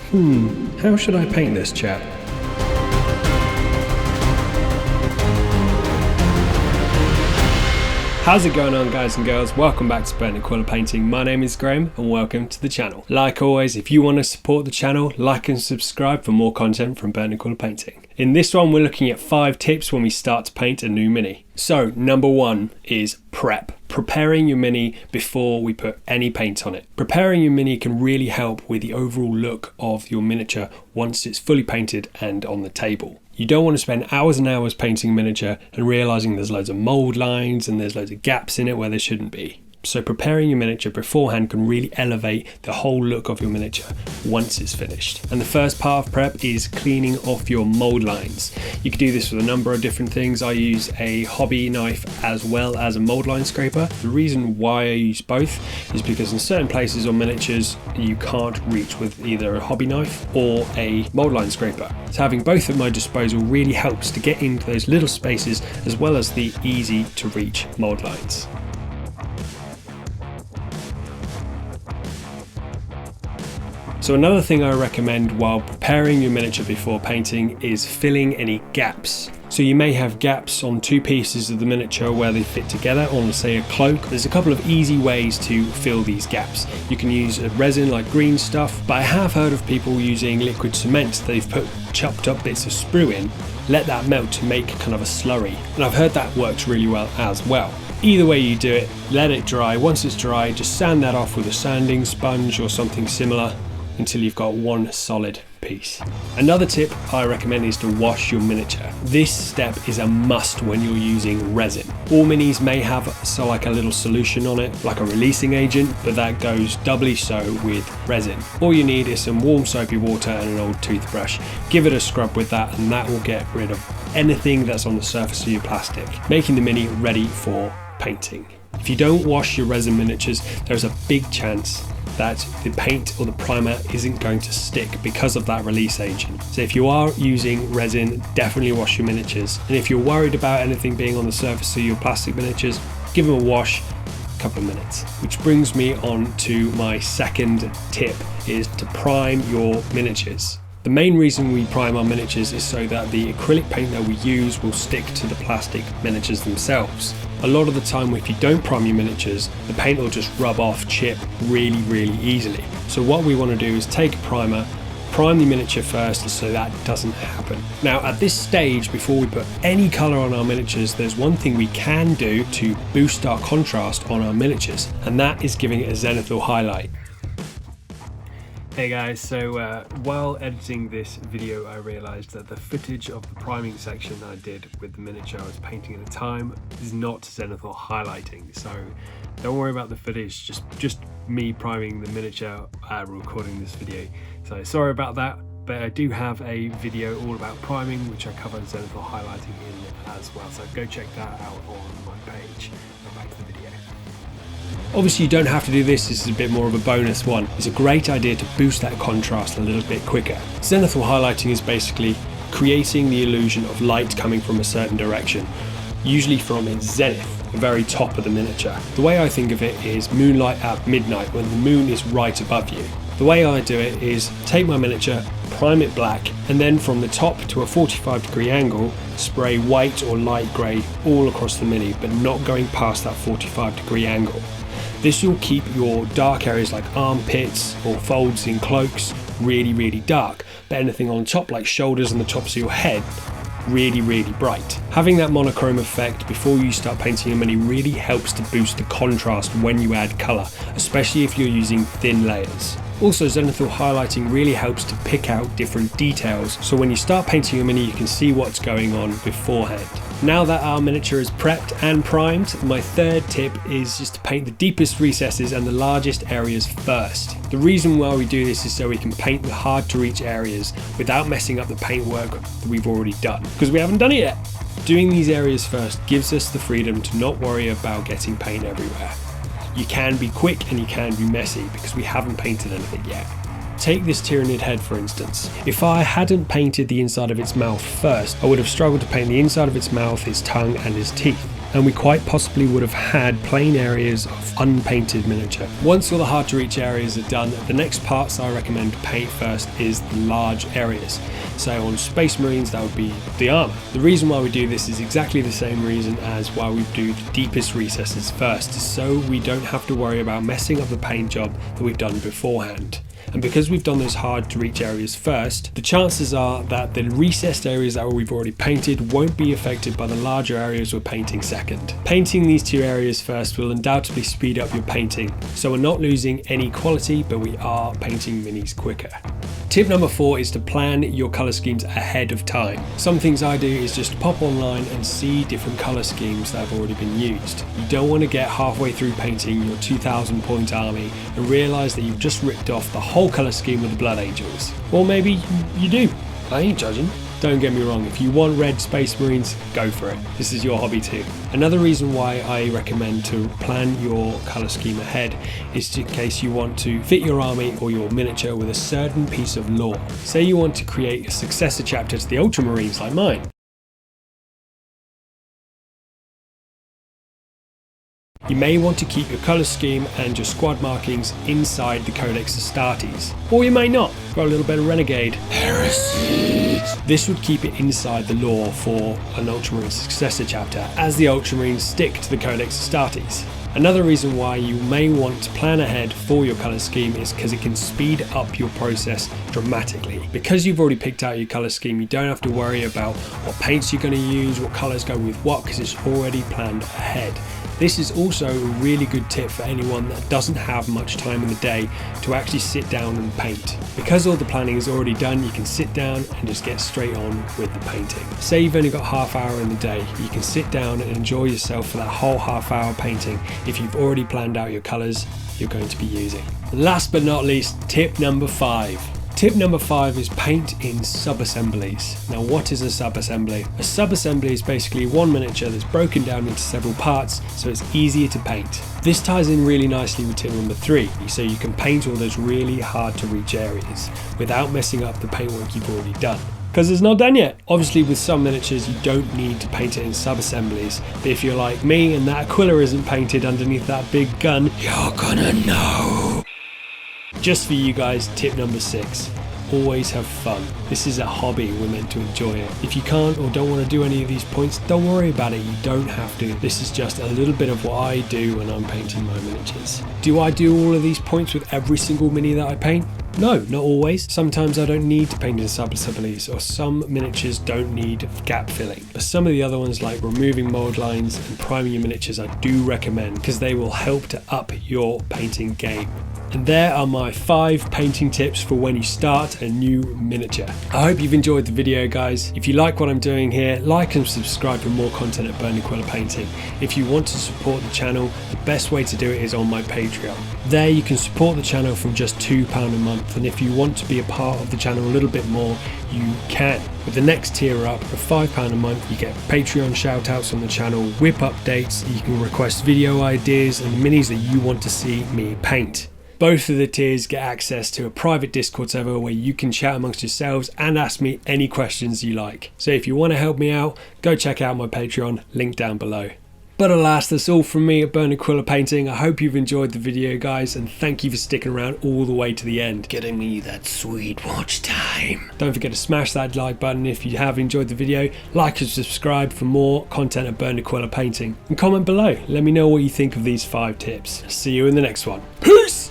How should I paint this chap? How's it going on, guys and girls? Welcome back to Aquila Painting. My name is Graham and welcome to the channel. Like always, if you want to support the channel, like and subscribe for more content from Aquila Painting. In this one, we're looking at 5 tips when we start to paint a new mini. So number 1 is prep. Preparing your mini before we put any paint on it. Preparing your mini can really help with the overall look of your miniature once it's fully painted and on the table. You don't want to spend hours and hours painting a miniature and realizing there's loads of mold lines and there's loads of gaps in it where there shouldn't be. So preparing your miniature beforehand can really elevate the whole look of your miniature once it's finished. And the first part of prep is cleaning off your mold lines. You can do this with a number of different things. I use a hobby knife as well as a mold line scraper. The reason why I use both is because in certain places on miniatures you can't reach with either a hobby knife or a mold line scraper. So having both at my disposal really helps to get into those little spaces as well as the easy to reach mold lines. So another thing I recommend while preparing your miniature before painting is filling any gaps. So you may have gaps on 2 pieces of the miniature where they fit together on, say, a cloak. There's a couple of easy ways to fill these gaps. You can use a resin like green stuff, but I have heard of people using liquid cement. They've put chopped up bits of sprue in, let that melt to make kind of a slurry. And I've heard that works really well as well. Either way you do it, let it dry. Once it's dry, just sand that off with a sanding sponge or something similar until you've got one solid piece. Another tip I recommend is to wash your miniature. This step is a must when you're using resin. All minis may have like a little solution on it, like a releasing agent, but that goes doubly so with resin. All you need is some warm soapy water and an old toothbrush. Give it a scrub with that and that will get rid of anything that's on the surface of your plastic, making the mini ready for painting. If you don't wash your resin miniatures, there's a big chance that the paint or the primer isn't going to stick because of that release agent. So if you are using resin, definitely wash your miniatures. And if you're worried about anything being on the surface of your plastic miniatures, give them a wash, a couple of minutes. Which brings me on to my second tip, is to prime your miniatures. The main reason we prime our miniatures is so that the acrylic paint that we use will stick to the plastic miniatures themselves. A lot of the time, if you don't prime your miniatures, the paint will just rub off, chip really easily. So what we want to do is take a primer, prime the miniature first so that doesn't happen. Now at this stage, before we put any colour on our miniatures, there's one thing we can do to boost our contrast on our miniatures, and that is giving it a zenithal highlight. Hey guys, so while editing this video I realised that the footage of the priming section that I did with the miniature I was painting at the time is not zenithal highlighting, so don't worry about the footage, just me priming the miniature recording this video. So sorry about that, but I do have a video all about priming which I cover zenithal highlighting in as well, so go check that out on my page. Now back to the video. Obviously you don't have to do this is a bit more of a bonus one. It's a great idea to boost that contrast a little bit quicker. Zenithal highlighting is basically creating the illusion of light coming from a certain direction, usually from its zenith, the very top of the miniature. The way I think of it is moonlight at midnight when the moon is right above you. The way I do it is take my miniature, prime it black, and then from the top to a 45-degree angle, spray white or light grey all across the mini, but not going past that 45-degree angle. This will keep your dark areas like armpits or folds in cloaks really dark, but anything on top like shoulders and the tops of your head really bright. Having that monochrome effect before you start painting your mini really helps to boost the contrast when you add colour, especially if you're using thin layers. Also, zenithal highlighting really helps to pick out different details, so when you start painting your mini you can see what's going on beforehand. Now that our miniature is prepped and primed, my third tip is just to paint the deepest recesses and the largest areas first. The reason why we do this is so we can paint the hard to reach areas without messing up the paintwork that we've already done, because we haven't done it yet. Doing these areas first gives us the freedom to not worry about getting paint everywhere. You can be quick and you can be messy because we haven't painted anything yet. Take this Tyrannid head for instance. If I hadn't painted the inside of its mouth first, I would have struggled to paint the inside of its mouth, its tongue and its teeth. and we quite possibly would have had plain areas of unpainted miniature. Once all the hard to reach areas are done, the next parts I recommend to paint first is the large areas. So on Space Marines, that would be the armour. The reason why we do this is exactly the same reason as why we do the deepest recesses first, so we don't have to worry about messing up the paint job that we've done beforehand. And because we've done those hard to reach areas first, the chances are that the recessed areas that we've already painted won't be affected by the larger areas we're painting second. Painting these two areas first will undoubtedly speed up your painting, so we're not losing any quality, but we are painting minis quicker. Tip number 4 is to plan your colour schemes ahead of time. Some things I do is just pop online and see different colour schemes that have already been used. You don't want to get halfway through painting your 2000 point army and realise that you've just ripped off the whole colour scheme with the Blood Angels. Or maybe you do. I ain't judging. Don't get me wrong, if you want red Space Marines, go for it. This is your hobby too. Another reason why I recommend to plan your colour scheme ahead is in case you want to fit your army or your miniature with a certain piece of lore. Say you want to create a successor chapter to the Ultramarines like mine. You may want to keep your colour scheme and your squad markings inside the Codex Astartes. Or you may not. Got a little bit of Renegade. Heresy! This would keep it inside the lore for an Ultramarine successor chapter, as the Ultramarines stick to the Codex Astartes. Another reason why you may want to plan ahead for your colour scheme is because it can speed up your process dramatically. Because you've already picked out your colour scheme, you don't have to worry about what paints you're going to use, what colours go with what, because it's already planned ahead. This is also a really good tip for anyone that doesn't have much time in the day to actually sit down and paint. Because all the planning is already done, you can sit down and just get straight on with the painting. Say you've only got half hour in the day, you can sit down and enjoy yourself for that whole half hour painting if you've already planned out your colours you're going to be using. Last but not least, tip number 5. Tip number 5 is paint in sub-assemblies. Now what is a sub-assembly? A sub-assembly is basically one miniature that's broken down into several parts so it's easier to paint. This ties in really nicely with tip number 3, so you can paint all those really hard to reach areas without messing up the paintwork you've already done. Because it's not done yet. Obviously with some miniatures you don't need to paint it in sub-assemblies, but if you're like me and that Aquila isn't painted underneath that big gun, you're gonna know. Just for you guys, tip number 6. Always have fun. This is a hobby, we're meant to enjoy it. If you can't or don't want to do any of these points, don't worry about it, you don't have to. This is just a little bit of what I do when I'm painting my miniatures. Do I do all of these points with every single mini that I paint? No, not always. Sometimes I don't need to paint in sub-assemblies, or some miniatures don't need gap filling. But some of the other ones, like removing mould lines and priming your miniatures, I do recommend because they will help to up your painting game. And there are my 5 painting tips for when you start a new miniature. I hope you've enjoyed the video, guys. If you like what I'm doing here, like and subscribe for more content at Burn Aquila Painting. If you want to support the channel, the best way to do it is on my Patreon. There you can support the channel from just £2 a month, and if you want to be a part of the channel a little bit more, you can. With the next tier up of £5 a month, you get Patreon shoutouts on the channel, whip updates, you can request video ideas and minis that you want to see me paint. Both of the tiers get access to a private Discord server where you can chat amongst yourselves and ask me any questions you like. So if you want to help me out, go check out my Patreon, link down below. But alas, that's all from me at Burn Aquila Painting. I hope you've enjoyed the video, guys, and thank you for sticking around all the way to the end, getting me that sweet watch time. Don't forget to smash that like button if you have enjoyed the video, like and subscribe for more content at Burn Aquila Painting, and comment below. Let me know what you think of these 5 tips. See you in the next one. Peace!